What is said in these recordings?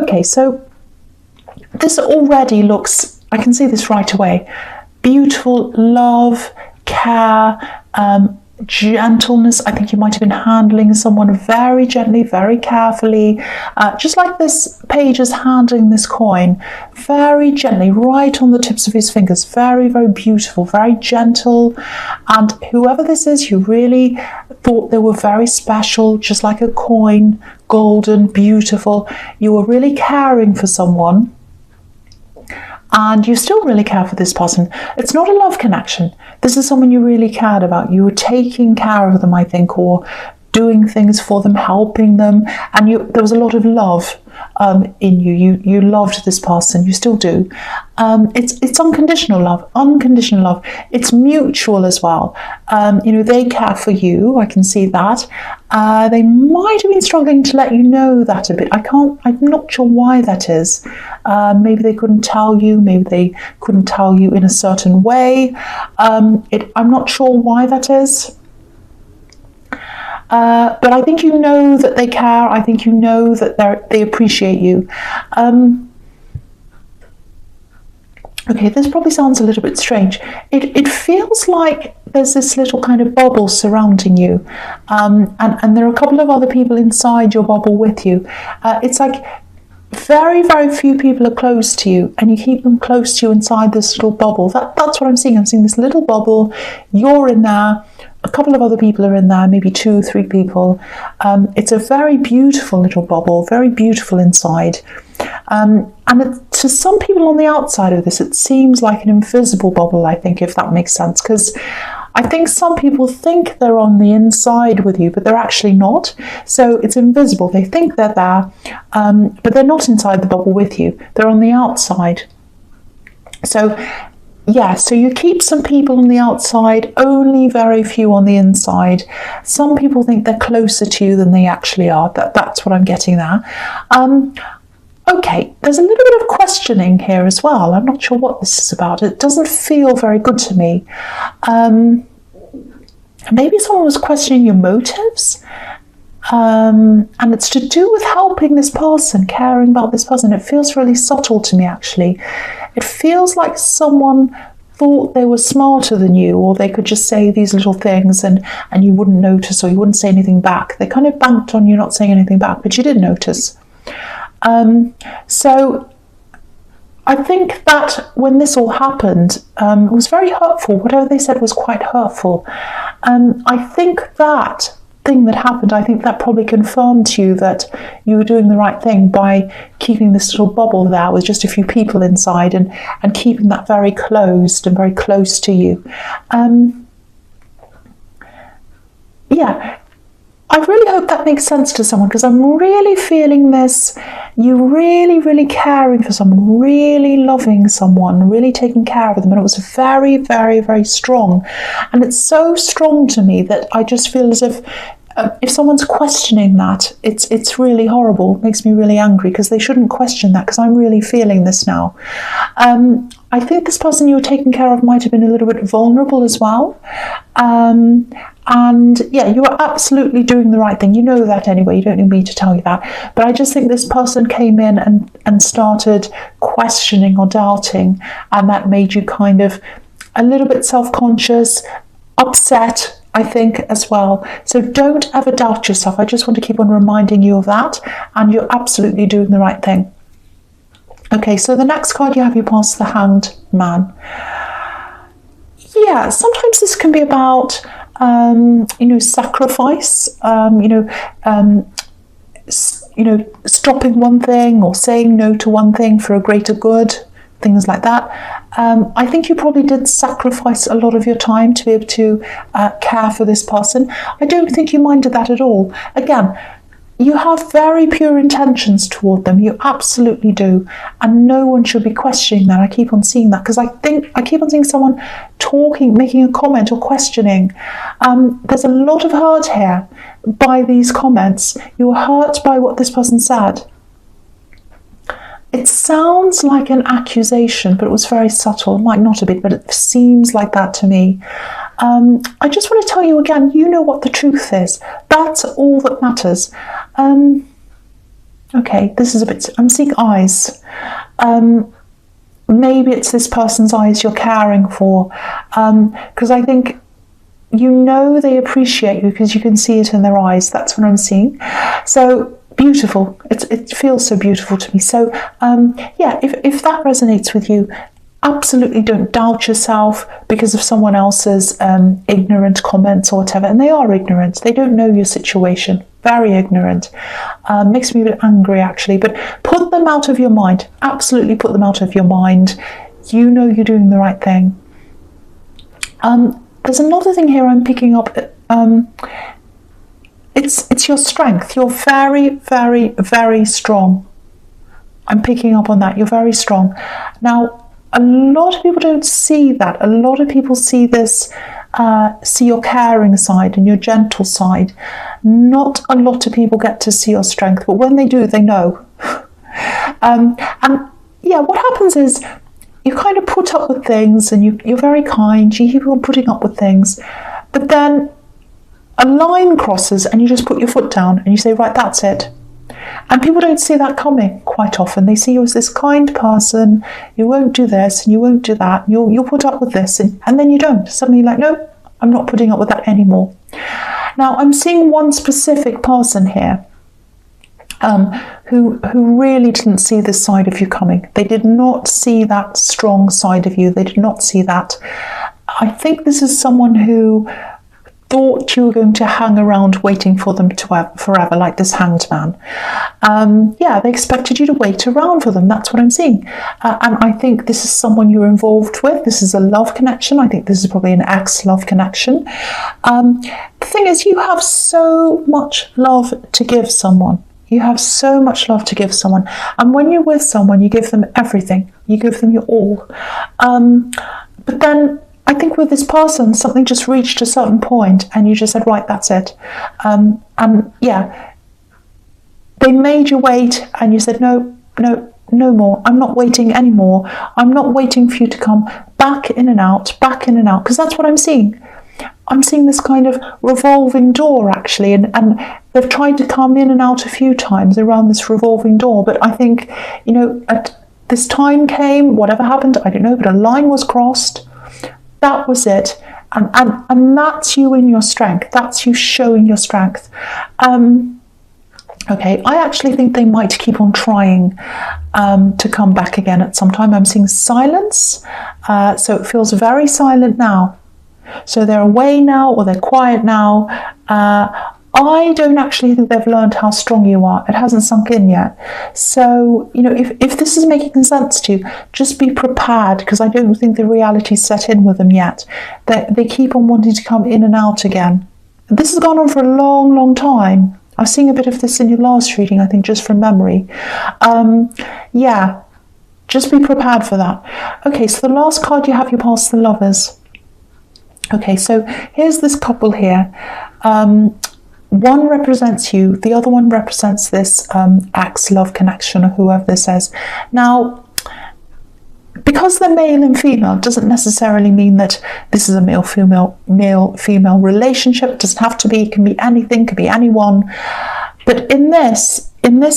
Okay, so this already looks, I can see this right away. Beautiful love, care, gentleness. I think you might have been handling someone very gently, very carefully, just like this page is handling this coin, very gently, right on the tips of his fingers. Very, very beautiful, very gentle. And whoever this is, you really thought they were very special, just like a coin, golden, beautiful. You were really caring for someone. And you still really care for this person. It's not a love connection. This is someone you really cared about. You were taking care of them, I think, or doing things for them, helping them. And there was a lot of love in you. You loved this person. You still do. It's unconditional love. Unconditional love. It's mutual as well. They care for you. I can see that. They might have been struggling to let you know that a bit. I'm not sure why that is. Maybe they couldn't tell you. Maybe they couldn't tell you in a certain way. I'm not sure why that is. But I think you know that they care. I think you know that they appreciate you. Okay, this probably sounds a little bit strange. It feels like there's this little kind of bubble surrounding you, and there are a couple of other people inside your bubble with you. It's like very, very few people are close to you, and you keep them close to you inside this little bubble. That's what I'm seeing. I'm seeing this little bubble. You're in there. A couple of other people are in there, maybe 2 or 3 people. It's a very beautiful little bubble, very beautiful inside. And to some people on the outside of this, it seems like an invisible bubble, I think, if that makes sense. Because I think some people think they're on the inside with you, but they're actually not. So it's invisible. They think they're there, but they're not inside the bubble with you. They're on the outside. So you keep some people on the outside, only very few on the inside. Some people think they're closer to you than they actually are. That's what I'm getting there. Okay, there's a little bit of questioning here as well. I'm not sure what this is about. It doesn't feel very good to me. Maybe someone was questioning your motives. And it's to do with helping this person, caring about this person. It feels really subtle to me, actually. It feels like someone thought they were smarter than you, or they could just say these little things and you wouldn't notice, or you wouldn't say anything back. They kind of banked on you not saying anything back, but you did notice. So I think that when this all happened, it was very hurtful. Whatever they said was quite hurtful. I think that thing that happened, I think that probably confirmed to you that you were doing the right thing by keeping this little bubble there with just a few people inside and keeping that very closed and very close to you. I really hope that makes sense to someone, because I'm really feeling this. You really, really caring for someone, really loving someone, really taking care of them. And it was very, very, very strong. And it's so strong to me that I just feel as if someone's questioning that, it's really horrible. It makes me really angry, because they shouldn't question that, because I'm really feeling this now. I think this person you were taking care of might have been a little bit vulnerable as well. And you are absolutely doing the right thing. You know that anyway. You don't need me to tell you that. But I just think this person came in and started questioning or doubting, and that made you kind of a little bit self-conscious, upset, I think, as well. So don't ever doubt yourself. I just want to keep on reminding you of that, and you're absolutely doing the right thing. Okay, so the next card you have, you pass the Hanged Man. Yeah, sometimes this can be about sacrifice, stopping one thing or saying no to one thing for a greater good, things like that. I think you probably did sacrifice a lot of your time to be able to care for this person. I don't think you minded that at all. Again, you have very pure intentions toward them. You absolutely do. And no one should be questioning that. I keep on seeing that, because I keep on seeing someone talking, making a comment or questioning. There's a lot of hurt here by these comments. You're hurt by what this person said. It sounds like an accusation, but it was very subtle. It might not have been, but it seems like that to me. I just want to tell you again, you know what the truth is. That's all that matters. Okay, this is a bit, I'm seeing eyes. Maybe it's this person's eyes you're caring for, because I think you know they appreciate you because you can see it in their eyes. That's what I'm seeing. So beautiful. It feels so beautiful to me. So yeah, if that resonates with you, absolutely don't doubt yourself because of someone else's ignorant comments or whatever. And they are ignorant. They don't know your situation. Very ignorant. Makes me a bit angry, actually. But put them out of your mind. Absolutely put them out of your mind. You know you're doing the right thing. There's another thing here I'm picking up. It's your strength. You're very, very, very strong. I'm picking up on that. You're very strong. Now, a lot of people don't see that. A lot of people see this, see your caring side and your gentle side. Not a lot of people get to see your strength, but when they do, they know. And yeah, what happens is you kind of put up with things and you're very kind, you keep on putting up with things, but then a line crosses and you just put your foot down and you say, right, that's it. And people don't see that coming quite often. They see you as this kind person, you won't do this and you won't do that, you'll put up with this, and then you don't. Suddenly you're like, no, I'm not putting up with that anymore. Now, I'm seeing one specific person here who really didn't see this side of you coming. They did not see that strong side of you. They did not see that. I think this is someone who thought you were going to hang around waiting for them to forever, like this hanged man. Yeah, they expected you to wait around for them. That's what I'm seeing. And I think this is someone you're involved with. This is a love connection. I think this is probably an ex-love connection. The thing is, you have so much love to give someone. You have so much love to give someone. And when you're with someone, you give them everything. You give them your all. But then I think with this person, something just reached a certain point and you just said, right, that's it. And yeah, they made you wait and you said, no more. I'm not waiting anymore. I'm not waiting for you to come back in and out, because that's what I'm seeing. I'm seeing this kind of revolving door, actually, and they've tried to come in and out a few times around this revolving door, but I think, you know, at this time came, whatever happened, I don't know, but a line was crossed. That was it. And that's you in your strength. That's you showing your strength. Okay, I actually think they might keep on trying to come back again at some time. I'm seeing silence, so it feels very silent now. So they're away now, or they're quiet now. I don't actually think they've learned how strong you are. It hasn't sunk in yet. So, you know, if this is making sense to you, just be prepared, because I don't think the reality's set in with them yet. They keep on wanting to come in and out again. This has gone on for a long, long time. I was seeing a bit of this in your last reading, I think, just from memory. Yeah, just be prepared for that. Okay, so the last card you have, you pass the Lovers. Okay, so here's this couple here. One represents you, the other one represents this ex-love connection, or whoever this is. Now, because they're male and female, doesn't necessarily mean that this is a male-female relationship. It doesn't have to be. It can be anything, it can be anyone. But in this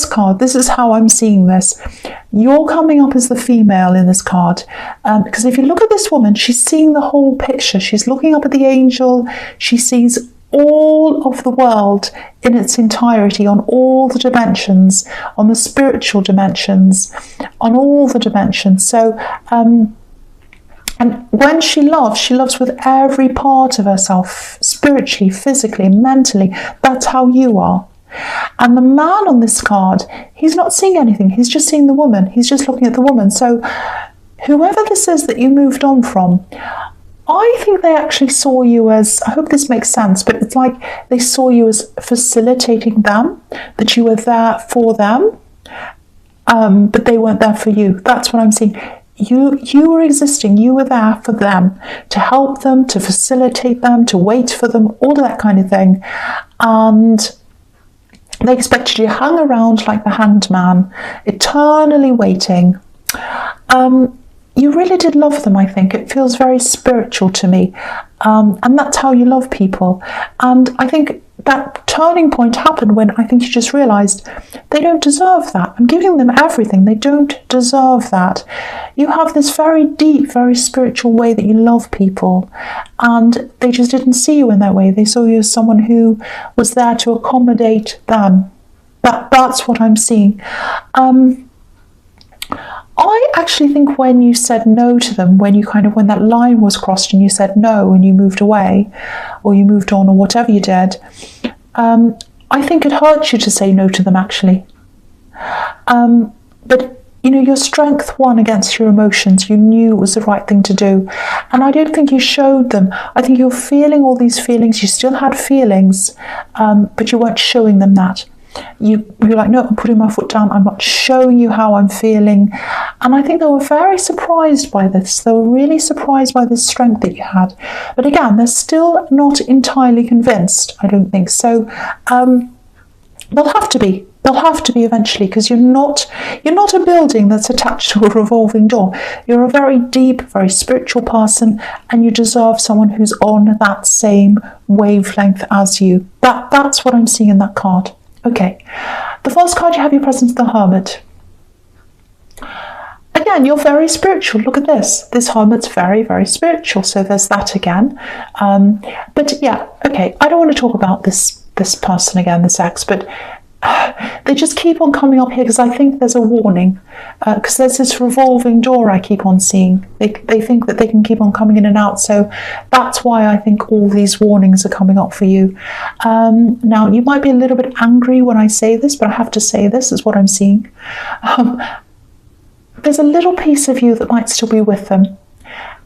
card, this is how I'm seeing this. You're coming up as the female in this card, because if you look at this woman, she's seeing the whole picture. She's looking up at the angel. She sees all of the world in its entirety, on all the dimensions, on the spiritual dimensions, on all the dimensions. So, and when she loves with every part of herself, spiritually, physically, mentally. That's how you are. And the man on this card, he's not seeing anything. He's just seeing the woman. He's just looking at the woman. So whoever this is that you moved on from, I think they actually saw you as, I hope this makes sense, but it's like they saw you as facilitating them, that you were there for them, but they weren't there for you. That's what I'm seeing. You were existing, you were there for them, to help them, to facilitate them, to wait for them, all of that kind of thing. And they expected you to hang around like the hanged man, eternally waiting. You really did love them, I think. It feels very spiritual to me. And that's how you love people. And I think that turning point happened when I think you just realised they don't deserve that. I'm giving them everything. They don't deserve that. You have this very deep, very spiritual way that you love people, and they just didn't see you in that way. They saw you as someone who was there to accommodate them. That's what I'm seeing. I actually think when you said no to them, when that line was crossed and you said no and you moved away or you moved on or whatever you did, I think it hurt you to say no to them, actually. But your strength won against your emotions. You knew it was the right thing to do. And I don't think you showed them. I think you're feeling all these feelings. You still had feelings, but you weren't showing them that. You're like, no, I'm putting my foot down. I'm not showing you how I'm feeling. And I think they were very surprised by this. They were really surprised by the strength that you had. But again, they're still not entirely convinced, I don't think. So they'll have to be. They'll have to be eventually, because you're not a building that's attached to a revolving door. You're a very deep, very spiritual person, and you deserve someone who's on that same wavelength as you. That's what I'm seeing in that card. Okay, the first card you have, your presence, the Hermit. Again, you're very spiritual. Look at this. This Hermit's very, very spiritual. So there's that again. But yeah, okay, I don't want to talk about this person again, this ex, but they just keep on coming up here because I think there's a warning, because there's this revolving door I keep on seeing. They think that they can keep on coming in and out, so that's why I think all these warnings are coming up for you. Now, you might be a little bit angry when I say this, but I have to say this is what I'm seeing. There's a little piece of you that might still be with them.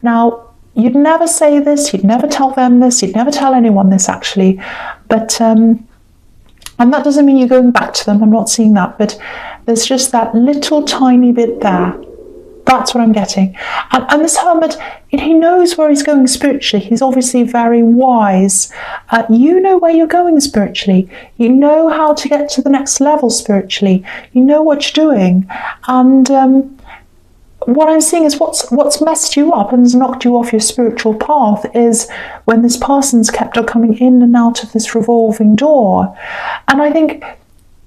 Now, you'd never say this, you'd never tell them this, you'd never tell anyone this actually, but and that doesn't mean you're going back to them, I'm not seeing that, but there's just that little tiny bit there. That's what I'm getting. And this Hermit, he knows where he's going spiritually. He's obviously very wise. You know where you're going spiritually. You know how to get to the next level spiritually. You know what you're doing. And what I'm seeing is what's messed you up and has knocked you off your spiritual path is when this person's kept on coming in and out of this revolving door. And I think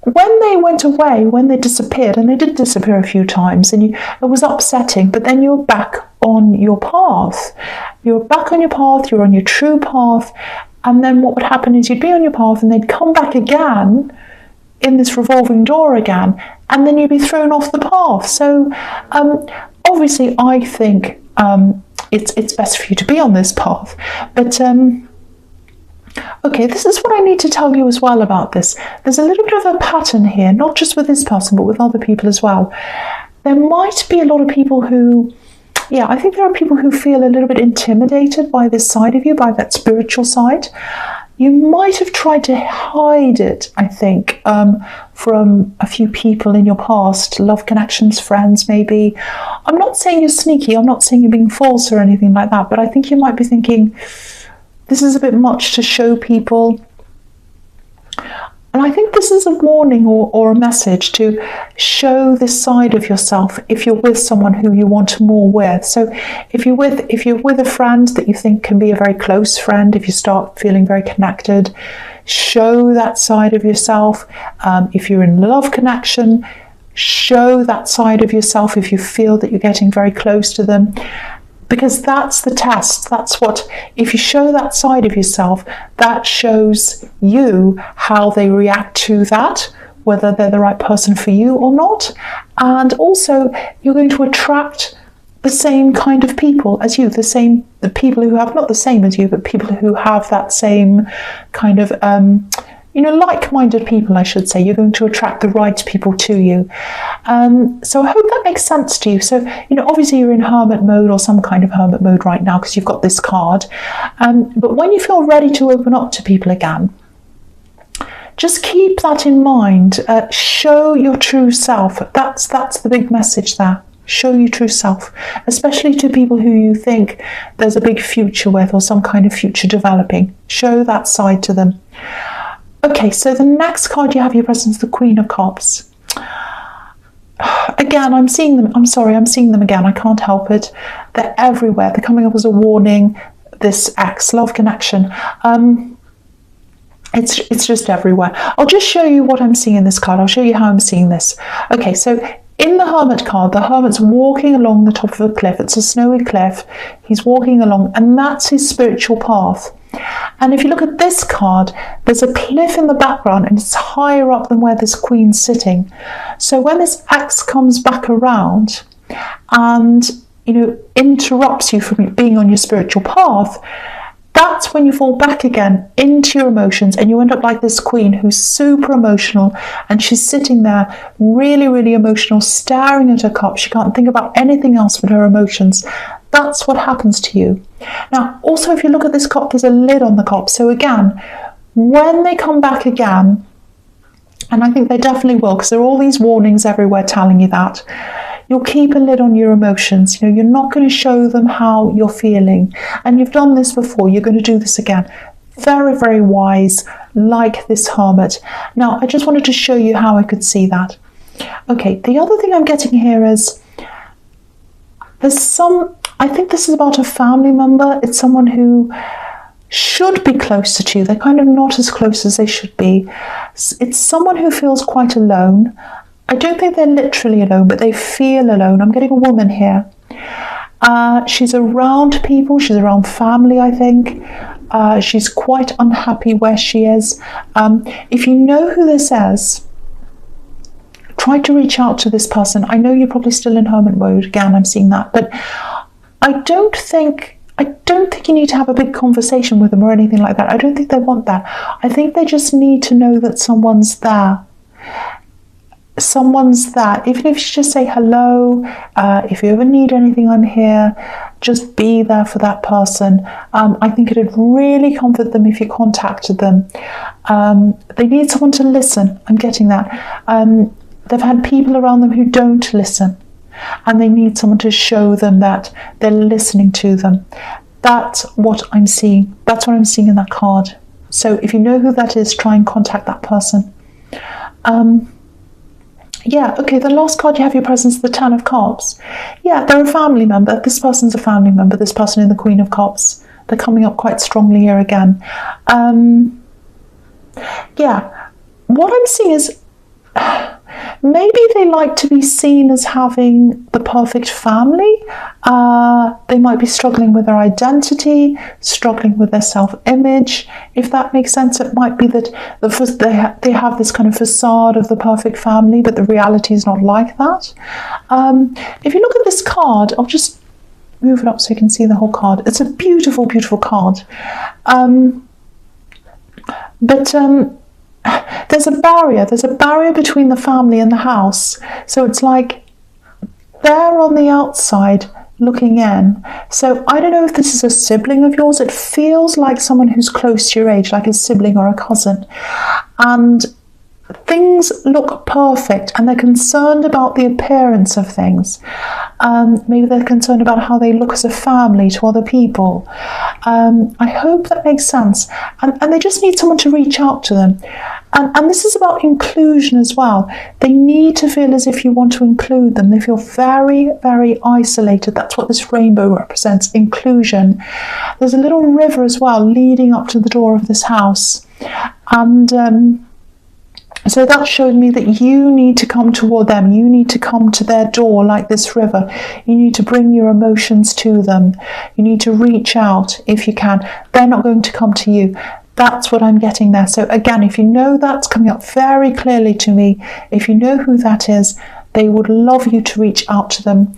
when they went away, when they disappeared, and they did disappear a few times, and it was upsetting, but then you're back on your path. You're back on your path, you're on your true path, and then what would happen is you'd be on your path and they'd come back again in this revolving door again, and then you'd be thrown off the path. So obviously I think it's best for you to be on this path, but okay, this is what I need to tell you as well about this. There's a little bit of a pattern here, not just with this person, but with other people as well. There might be a lot of people who, I think there are people who feel a little bit intimidated by this side of you, by that spiritual side. You might have tried to hide it, I think, from a few people in your past, love connections, friends maybe. I'm not saying you're sneaky, I'm not saying you're being false or anything like that, but I think you might be thinking, this is a bit much to show people. And I think this is a warning or a message to show this side of yourself if you're with someone who you want more with. So if you're with a friend that you think can be a very close friend, if you start feeling very connected, show that side of yourself. If you're in a love connection, show that side of yourself if you feel that you're getting very close to them. Because that's the test. That's what, if you show that side of yourself, that shows you how they react to that, whether they're the right person for you or not. And also, you're going to attract the same kind of people as you, the people who have, not the same as you, but people who have that same kind of, like-minded people, I should say. You're going to attract the right people to you. So I hope that makes sense to you. So, obviously you're in hermit mode or some kind of hermit mode right now because you've got this card. But when you feel ready to open up to people again, just keep that in mind. Show your true self. That's the big message there. Show your true self, especially to people who you think there's a big future with or some kind of future developing. Show that side to them. Okay, so the next card you have your presence, the Queen of Cups. Again, I'm seeing them. I'm sorry, I'm seeing them again. I can't help it. They're everywhere. They're coming up as a warning. This ex, love connection. It's just everywhere. I'll just show you what I'm seeing in this card. I'll show you how I'm seeing this. Okay, so in the Hermit card, the Hermit's walking along the top of a cliff. It's a snowy cliff. He's walking along, and that's his spiritual path. And if you look at this card, there's a cliff in the background, and it's higher up than where this Queen's sitting. So when this axe comes back around and, interrupts you from being on your spiritual path, that's when you fall back again into your emotions, and you end up like this Queen who's super emotional, and she's sitting there really, really emotional, staring at her cup. She can't think about anything else but her emotions. That's what happens to you. Now, also, if you look at this cup, there's a lid on the cup. So again, when they come back again, and I think they definitely will, because there are all these warnings everywhere telling you that, you'll keep a lid on your emotions. You're not going to show them how you're feeling. And you've done this before. You're going to do this again. Very, very wise, like this Hermit. Now, I just wanted to show you how I could see that. Okay, the other thing I'm getting here is I think this is about a family member. It's someone who should be closer to you. They're kind of not as close as they should be. It's someone who feels quite alone. I don't think they're literally alone, but they feel alone. I'm getting a woman here. She's around people. She's around family, I think. She's quite unhappy where she is. If you know who this is, try to reach out to this person. I know you're probably still in Hermit mode. Again, I'm seeing that. But I don't think you need to have a big conversation with them or anything like that. I don't think they want that. I think they just need to know that someone's there. Someone's there. Even if you just say hello, if you ever need anything, I'm here. Just be there for that person. I think it'd really comfort them if you contacted them. They need someone to listen. I'm getting that. They've had people around them who don't listen, and they need someone to show them that they're listening to them. That's what I'm seeing. That's what I'm seeing in that card. So if you know who that is, try and contact that person. Yeah, okay, the last card you have your presence is the Ten of Cups. Yeah, they're a family member. This person's a family member, this person in the Queen of Cups. They're coming up quite strongly here again. Yeah, what I'm seeing is maybe they like to be seen as having the perfect family. They might be struggling with their identity, struggling with their self-image. If that makes sense, it might be that they have this kind of facade of the perfect family, but the reality is not like that. If you look at this card, I'll just move it up so you can see the whole card. It's a beautiful, beautiful card. There's a barrier between the family and the house. So it's like they're on the outside looking in. So I don't know if this is a sibling of yours. It feels like someone who's close to your age, like a sibling or a cousin. And things look perfect, and they're concerned about the appearance of things. Maybe they're concerned about how they look as a family to other people. I hope that makes sense. And they just need someone to reach out to them. And this is about inclusion as well. They need to feel as if you want to include them. They feel very, very isolated. That's what this rainbow represents, inclusion. There's a little river as well leading up to the door of this house. And so that showed me that you need to come toward them. You need to come to their door like this river. You need to bring your emotions to them. You need to reach out if you can. They're not going to come to you. That's what I'm getting there. So again, if you know that's coming up very clearly to me, if you know who that is, they would love you to reach out to them.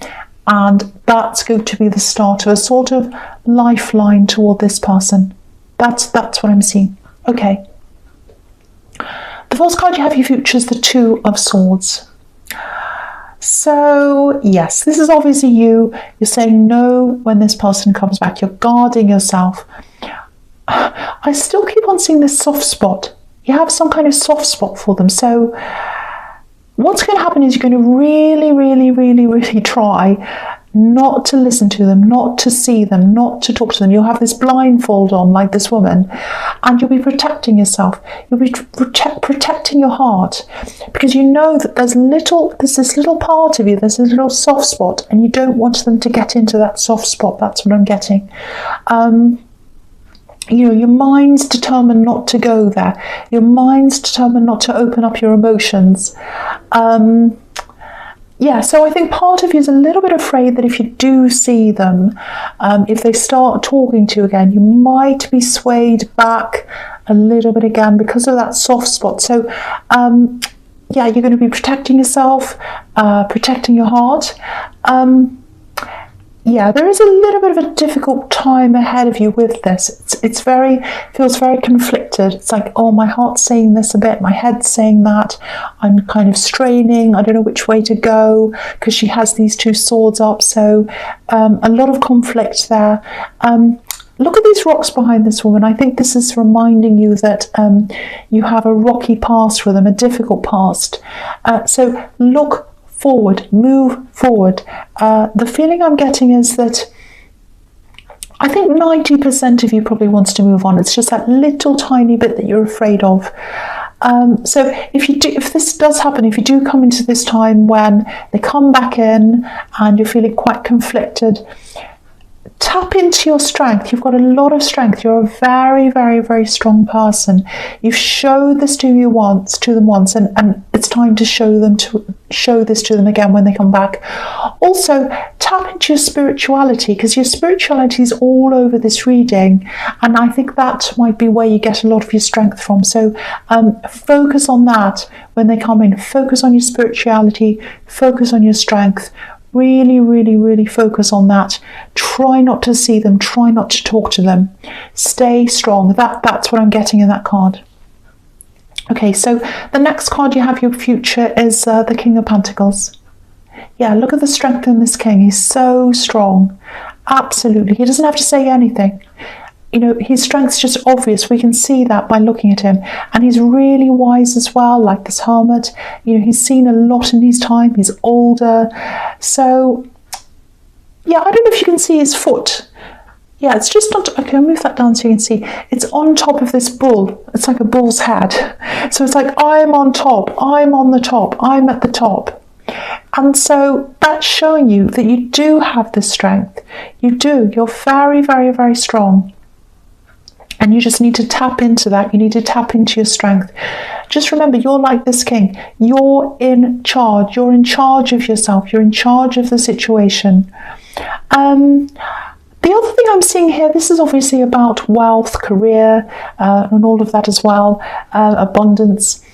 And that's going to be the start of a sort of lifeline toward this person. That's what I'm seeing. Okay. The first card you have your future is the Two of Swords. So yes, this is obviously you. You're saying no when this person comes back. You're guarding yourself. I still keep on seeing this soft spot. You have some kind of soft spot for them. So what's going to happen is you're going to really, really, really, really try not to listen to them, not to see them, not to talk to them. You'll have this blindfold on like this woman, and you'll be protecting yourself. You'll be protecting your heart, because you know that there's this little part of you, there's a little soft spot, and you don't want them to get into that soft spot. That's what I'm getting. your mind's determined not to go there. Your mind's determined not to open up your emotions. So I think part of you is a little bit afraid that if you do see them, if they start talking to you again, you might be swayed back a little bit again because of that soft spot. So you're going to be protecting yourself, protecting your heart. There is a little bit of a difficult time ahead of you with this. It's feels very conflicted. It's like, oh, my heart's saying this a bit, my head's saying that. I'm kind of straining. I don't know which way to go because she has these two swords up. So a lot of conflict there. Look at these rocks behind this woman. I think this is reminding you that you have a rocky past with them, a difficult past. So look forward, move forward. The feeling I'm getting is that I think 90% of you probably wants to move on. It's just that little tiny bit that you're afraid of. So if this does happen, if you do come into this time when they come back in and you're feeling quite conflicted, tap into your strength. You've got a lot of strength. You're a very, very, very strong person. You've showed this to them once, and it's time to show this to them again when they come back. Also, tap into your spirituality, because your spirituality is all over this reading, and I think that might be where you get a lot of your strength from. So focus on that when they come in. Focus on your spirituality. Focus on your strength. Really, really, really focus on that. Try not to see them. Try not to talk to them. Stay strong. That's what I'm getting in that card. Okay, so the next card you have, your future, is the King of Pentacles. Yeah, look at the strength in this king. He's so strong. Absolutely. He doesn't have to say anything. His strength's just obvious. We can see that by looking at him. And he's really wise as well, like this hermit. He's seen a lot in his time. He's older. So, I don't know if you can see his foot. Yeah, it's just not... Okay, I'll move that down so you can see. It's on top of this bull. It's like a bull's head. So it's like, I'm on top. I'm on the top. I'm at the top. And so that's showing you that you do have this strength. You do. You're very, very, very strong. And you just need to tap into that. You need to tap into your strength. Just remember, you're like this king. You're in charge. You're in charge of yourself. You're in charge of the situation. The other thing I'm seeing here, this is obviously about wealth, career, and all of that as well, abundance.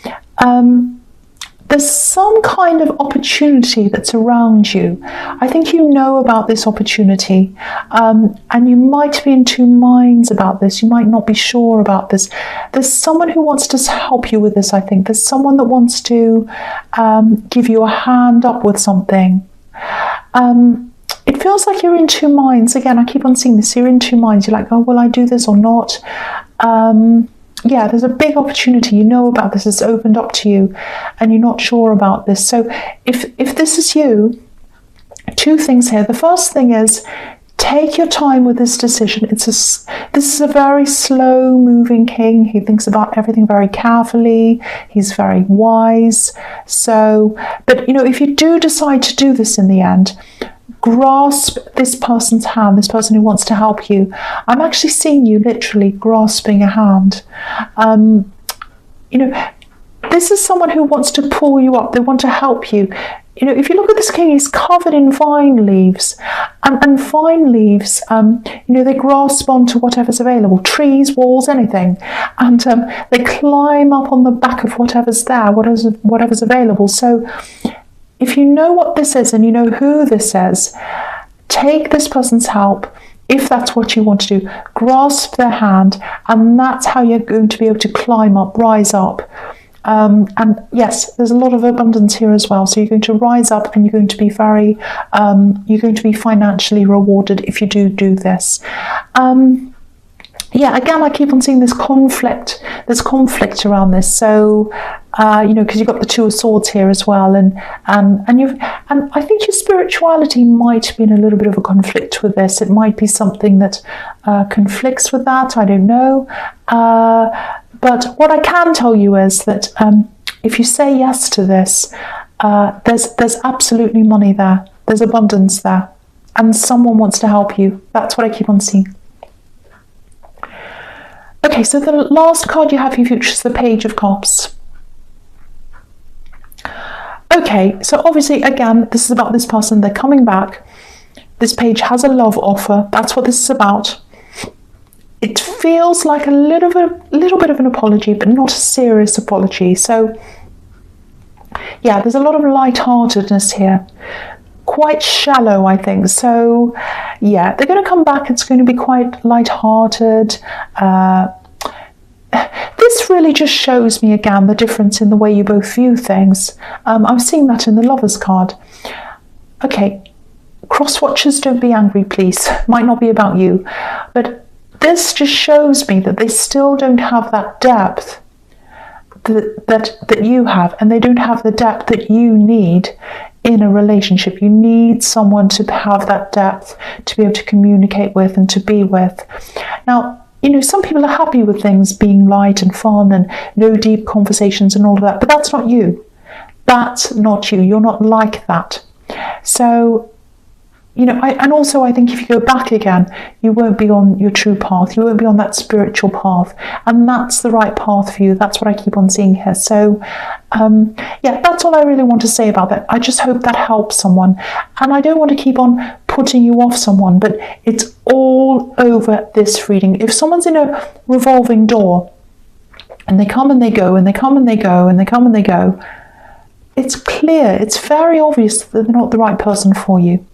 There's some kind of opportunity that's around you. I think you know about this opportunity, and you might be in two minds about this. You might not be sure about this. There's someone who wants to help you with this, I think. There's someone that wants to give you a hand up with something. It feels like you're in two minds. Again, I keep on seeing this. You're in two minds. You're like, oh, will I do this or not? There's a big opportunity. You know about this. It's opened up to you and you're not sure about this. So if this is you, two things here. The first thing is, take your time with this decision. This is a very slow moving king. He thinks about everything very carefully. He's very wise. So, but if you do decide to do this in the end, grasp this person's hand, this person who wants to help you. I'm actually seeing you literally grasping a hand. This is someone who wants to pull you up. They want to help you. If you look at this king, he's covered in vine leaves. And vine leaves, they grasp onto whatever's available. Trees, walls, anything. And they climb up on the back of whatever's there, whatever's available. So if you know what this is and you know who this is, take this person's help. If that's what you want to do, grasp their hand, and that's how you're going to be able to climb up, rise up. And yes, there's a lot of abundance here as well. So you're going to rise up and you're going to be you're going to be financially rewarded if you do this. Again, I keep on seeing this conflict. There's conflict around this. So, because you've got the Two of Swords here as well, and I think your spirituality might be in a little bit of a conflict with this. It might be something that conflicts with that. I don't know. But what I can tell you is that if you say yes to this, there's absolutely money there. There's abundance there, and someone wants to help you. That's what I keep on seeing. Okay, so the last card you have for your future is the Page of Cups. Okay, so obviously, again, this is about this person. They're coming back. This page has a love offer. That's what this is about. It feels like a little bit of an apology, but not a serious apology. So, yeah, there's a lot of lightheartedness here. Quite shallow, I think. So, yeah, they're going to come back. It's going to be quite lighthearted. This really just shows me again the difference in the way you both view things. I'm seeing that in the Lovers card. Okay, cross-watchers, don't be angry, please. Might not be about you. But this just shows me that they still don't have that depth that you have, and they don't have the depth that you need in a relationship. You need someone to have that depth, to be able to communicate with and to be with. Now, you know, some people are happy with things being light and fun and no deep conversations and all of that, but that's not you. That's not you. You're not like that. So, you know, and also I think if you go back again, you won't be on your true path. You won't be on that spiritual path. And that's the right path for you. That's what I keep on seeing here. So, yeah, that's all I really want to say about that. I just hope that helps someone. And I don't want to keep on putting you off someone, but it's all over this reading. If someone's in a revolving door and they come and they go and they come and they go and they come and they go, it's clear, it's very obvious that they're not the right person for you.